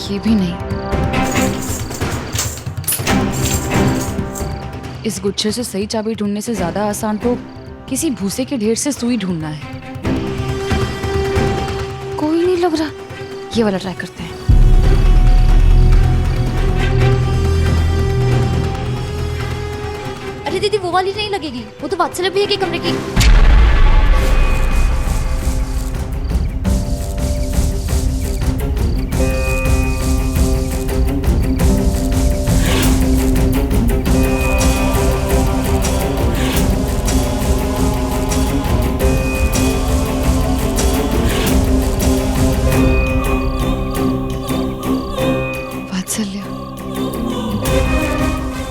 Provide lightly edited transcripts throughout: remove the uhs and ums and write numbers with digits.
ये भी नहीं। इस गुच्छे से सही चाबी ढूंढने से ज्यादा आसान तो किसी भूसे के ढेर से सुई ढूंढना है। कोई नहीं लग रहा, ये वाला ट्राई करते हैं। अरे दीदी वो वाली नहीं लगेगी, वो तो वात्सल्य भैया के कमरे की।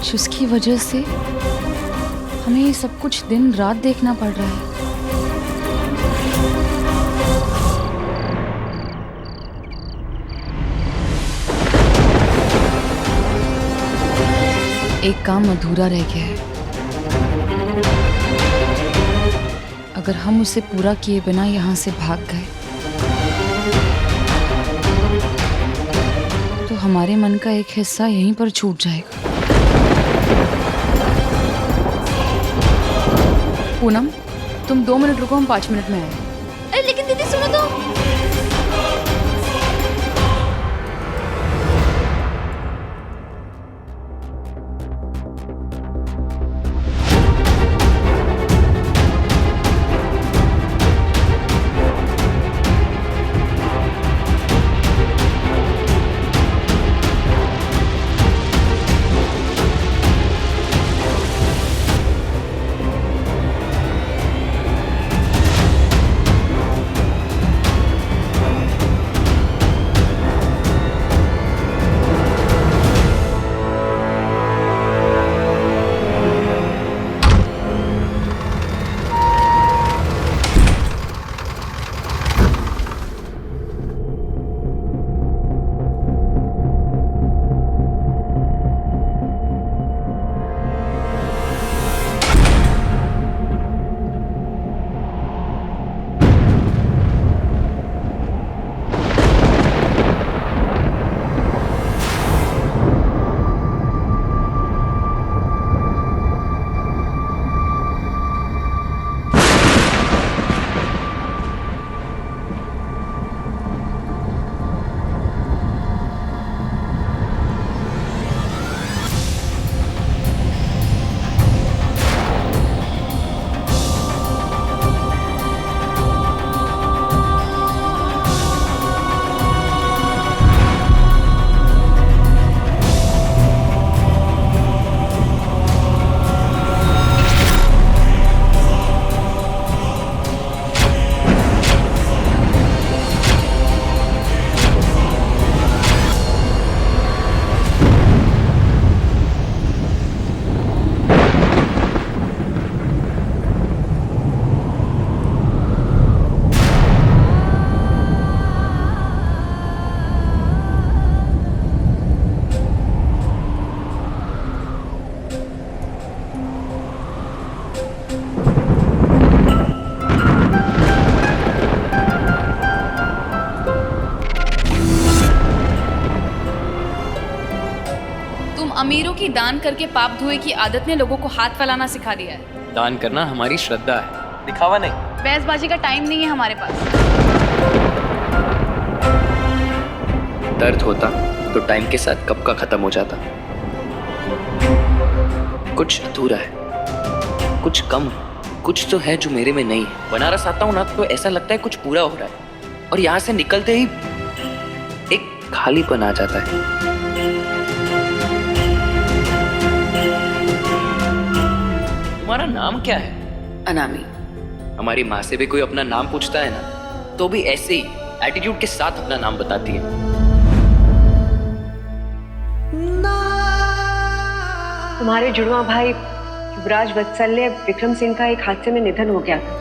जिसकी वजह से हमें ये सब कुछ दिन रात देखना पड़ रहा है। एक काम अधूरा रह गया है। अगर हम उसे पूरा किए बिना यहां से भाग गए तो हमारे मन का एक हिस्सा यहीं पर छूट जाएगा। पूनम, तुम 2 मिनट रुको, हम 5 मिनट में आए। अरे लेकिन दीदी सुनो तो। अमीरों की दान करके पाप धोए की आदत ने लोगों को हाथ फैलाना सिखा दिया है। दान करना हमारी श्रद्धा है, दिखावा नहीं। बहसबाजी का टाइम नहीं है हमारे पास। दर्द होता तो टाइम के साथ कब का खत्म हो जाता। कुछ अधूरा है, कुछ कम है, कुछ तो है जो मेरे में नहीं है। बनारस आता हूँ ना तो ऐसा लगता है कुछ पूरा हो रहा है, और यहाँ से निकलते ही एक खालीपन आ जाता है। तुम्हारा नाम क्या है? अनामी। हमारी माँ से भी कोई अपना नाम पूछता है ना, तो भी ऐसे ही एटीट्यूड के साथ अपना नाम बताती है। तुम्हारे जुड़वा भाई युवराज वत्सल्य विक्रम सिंह का एक हादसे में निधन हो गया था।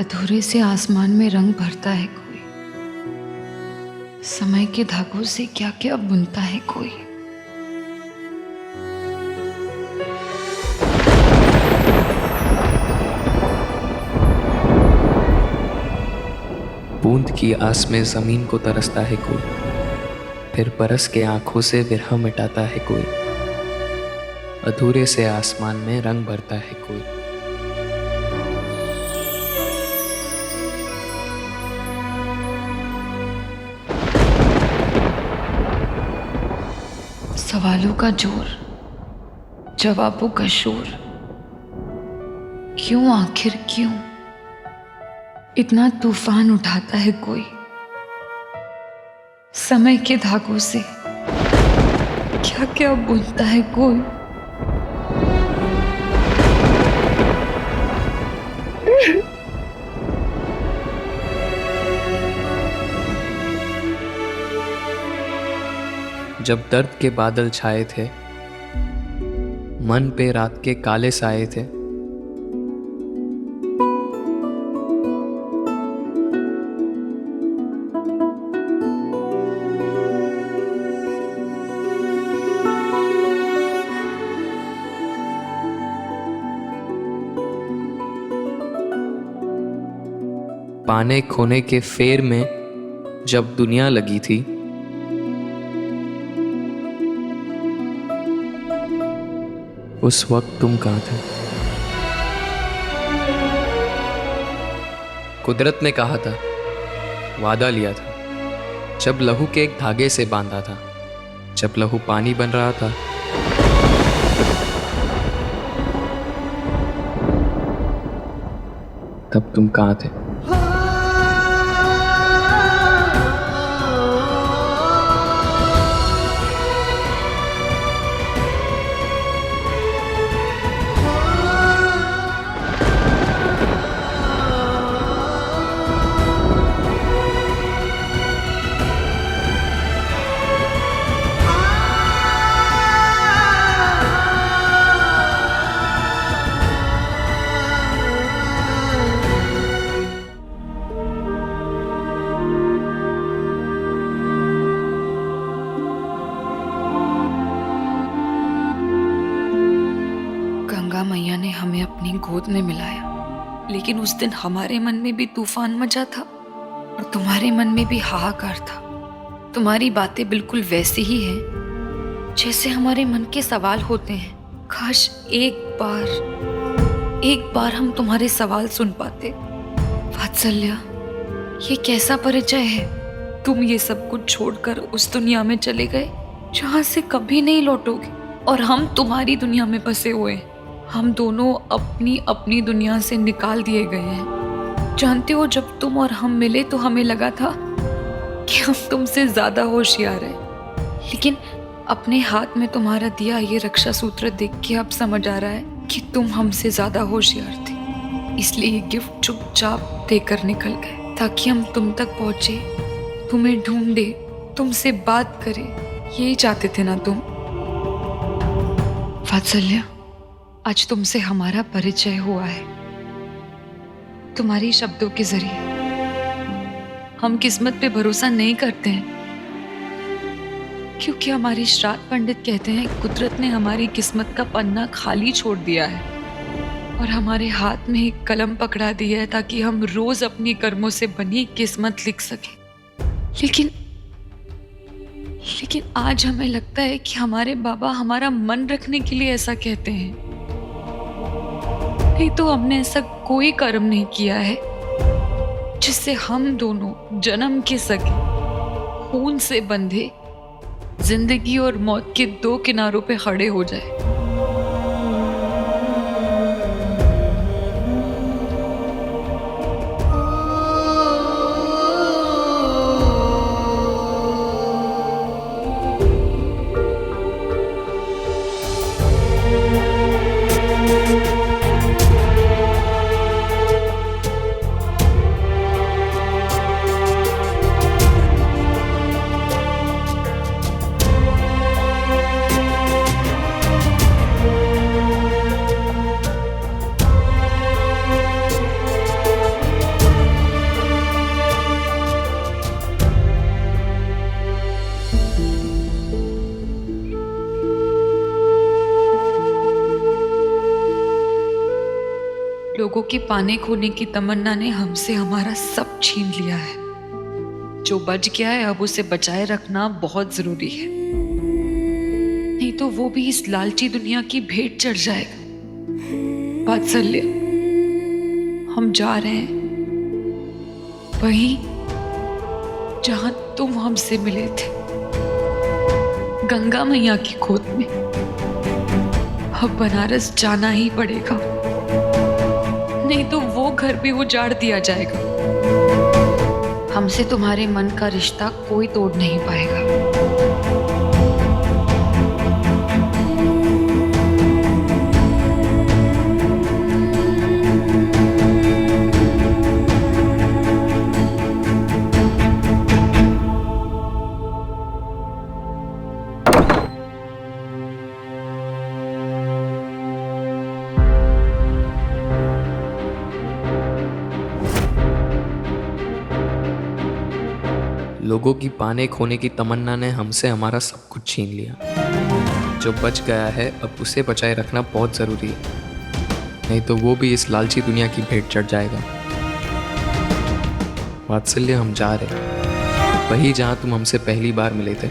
अधूरे से आसमान में रंग भरता है कोई, समय के धागों से क्या क्या बुनता है कोई। बूंद की आस में जमीन को तरसता है कोई, फिर बरस के आंखों से विरह मिटाता है कोई। अधूरे से आसमान में रंग भरता है कोई। सवालों का जोर, जवाबों का शोर, क्यों आखिर क्यों इतना तूफान उठाता है कोई। समय के धागों से क्या क्या बुनता है कोई। जब दर्द के बादल छाए थे, मन पे रात के काले साए थे, पाने खोने के फेर में जब दुनिया लगी थी, उस वक्त तुम कहाँ थे। कुदरत ने कहा था, वादा लिया था, जब लहू के एक धागे से बांधा था, जब लहू पानी बन रहा था। तब तुम कहाँ थे। गंगा मैया ने हमें अपनी गोद में मिलाया, लेकिन उस दिन हमारे मन में भी तूफान मचा था और तुम्हारे मन में भी हाहाकार था। तुम्हारी बातें बिल्कुल वैसी ही हैं जैसे हमारे मन के सवाल होते हैं। काश एक बार हम तुम्हारे सवाल सुन पाते। वात्सल्य, ये कैसा परिचय है। तुम ये सब कुछ छोड़कर उस दुनिया में चले गए जहाँ से कभी नहीं लौटोगे, और हम तुम्हारी दुनिया में बसे हुए हैं। हम दोनों अपनी अपनी दुनिया से निकाल दिए गए हैं। जानते हो, जब तुम और हम मिले तो हमें लगा था कि हम तुमसे ज्यादा होशियार हैं, लेकिन अपने हाथ में तुम्हारा दिया ये रक्षा सूत्र देख के अब समझ आ रहा है कि तुम हमसे ज्यादा होशियार थे। इसलिए ये गिफ्ट चुपचाप देकर निकल गए ताकि हम तुम तक पहुंचे, तुम्हें ढूंढे, तुमसे बात करें। यही चाहते थे ना तुम। वात्सल्य, आज तुमसे हमारा परिचय हुआ है, तुम्हारी शब्दों के जरिए। हम किस्मत पे भरोसा नहीं करते हैं, क्योंकि हमारे श्राद्ध पंडित कहते हैं कुदरत ने हमारी किस्मत का पन्ना खाली छोड़ दिया है और हमारे हाथ में एक कलम पकड़ा दिया है ताकि हम रोज अपनी कर्मों से बनी किस्मत लिख सकें। लेकिन आज हमें लगता है कि हमारे बाबा हमारा मन रखने के लिए ऐसा कहते हैं। नहीं तो हमने ऐसा कोई कर्म नहीं किया है जिससे हम दोनों जन्म के सगे, खून से बंधे, जिंदगी और मौत के दो किनारों पे खड़े हो जाए। लोगों के पाने खोने की तमन्ना ने हमसे हमारा सब छीन लिया है। जो बच गया है अब उसे बचाए रखना बहुत जरूरी है, नहीं तो वो भी इस लालची दुनिया की भेंट चढ़ जाएगा। वात्सल्य, हम जा रहे हैं वहीं जहां तुम हमसे मिले थे, गंगा मैया की गोद में। अब बनारस जाना ही पड़ेगा, नहीं तो वो घर भी उजाड़ दिया जाएगा। हमसे तुम्हारे मन का रिश्ता कोई तोड़ नहीं पाएगा। लोगों की पाने खोने की तमन्ना ने हमसे हमारा सब कुछ छीन लिया। जो बच गया है अब उसे बचाए रखना बहुत ज़रूरी है, नहीं तो वो भी इस लालची दुनिया की भेंट चढ़ जाएगा। वात्सल्य, हम जा रहे हैं वही जहाँ तुम हमसे पहली बार मिले थे।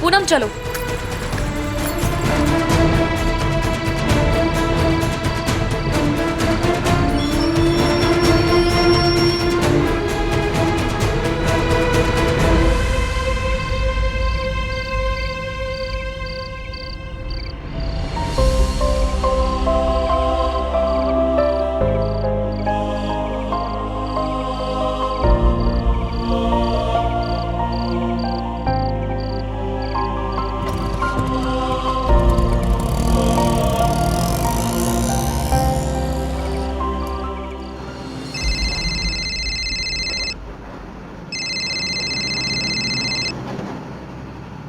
पूनम, चलो।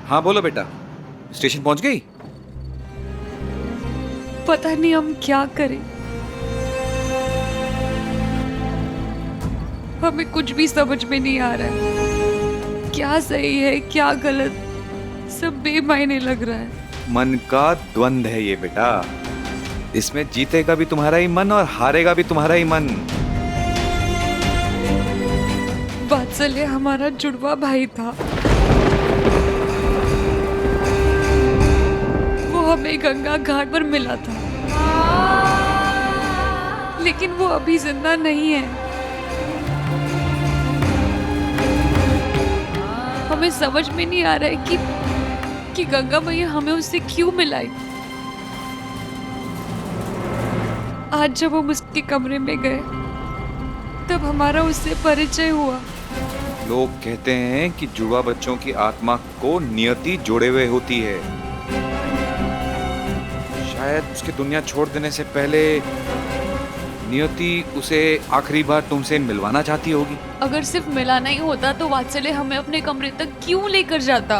हाँ बोलो बेटा, स्टेशन पहुंच गई? पता नहीं हम क्या करें, हमें कुछ भी समझ में नहीं आ रहा है। क्या सही है क्या गलत, सब बेमायने लग रहा है। मन का द्वंद है ये बेटा, इसमें जीतेगा भी तुम्हारा ही मन और हारेगा भी तुम्हारा ही मन। वात्सल्य हमारा जुड़वा भाई था, हमें गंगा घाट पर मिला था, लेकिन वो अभी जिंदा नहीं है। हमें समझ में नहीं आ रहा है कि गंगा मैया हमें उससे क्यों मिलाई। आज जब हम उसके कमरे में गए तब हमारा उससे परिचय हुआ। लोग कहते हैं कि जुड़वा बच्चों की आत्मा को नियति जोड़े हुए होती है। शायद उसकी दुनिया छोड़ देने से पहले नियति उसे आखिरी बार तुमसे मिलवाना चाहती होगी। अगर सिर्फ मिलाना ही होता तो वात्सल्य हमें अपने कमरे तक क्यों लेकर जाता?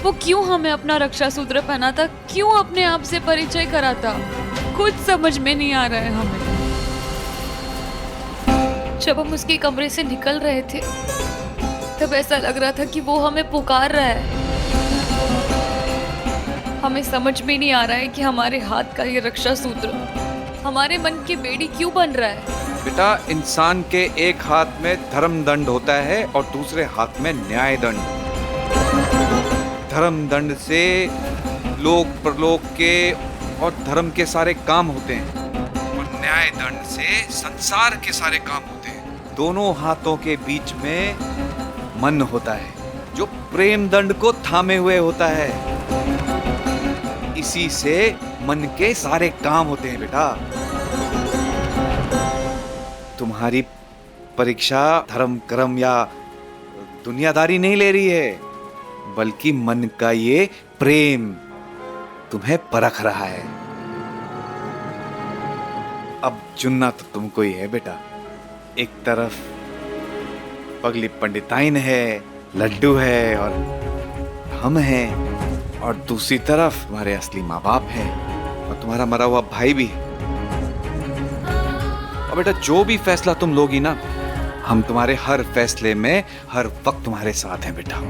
वो क्यों हमें अपना रक्षा सूत्र पहनाता? क्यों अपने आप से परिचय कराता? कुछ समझ में नहीं आ रहा है हमें। जब हम उसके कमरे से निकल रहे थे तब ऐसा लग रहा था कि वो हमें पुकार रहा है। हमें समझ में नहीं आ रहा है कि हमारे हाथ का ये रक्षा सूत्र हमारे मन की बेड़ी क्यों बन रहा है। बेटा, इंसान के एक हाथ में धर्म दंड होता है और दूसरे हाथ में न्याय दंड। धर्म दंड से लोक परलोक के और धर्म के सारे काम होते हैं और न्याय दंड से संसार के सारे काम होते हैं। दोनों हाथों के बीच में मन होता है जो प्रेम दंड को थामे हुए होता है। इसी से मन के सारे काम होते हैं बेटा। तुम्हारी परीक्षा धर्म कर्म या दुनियादारी नहीं ले रही है, बल्कि मन का ये प्रेम तुम्हें परख रहा है। अब चुनना तो तुमको ही है बेटा। एक तरफ पगली पंडिताइन है, लड्डू है और हम हैं, और दूसरी तरफ तुम्हारे असली माँ बाप हैं और तुम्हारा मरा हुआ भाई भी है। और बेटा जो भी फैसला तुम लोगी ना, हम तुम्हारे हर फैसले में हर वक्त तुम्हारे साथ हैं बेटा।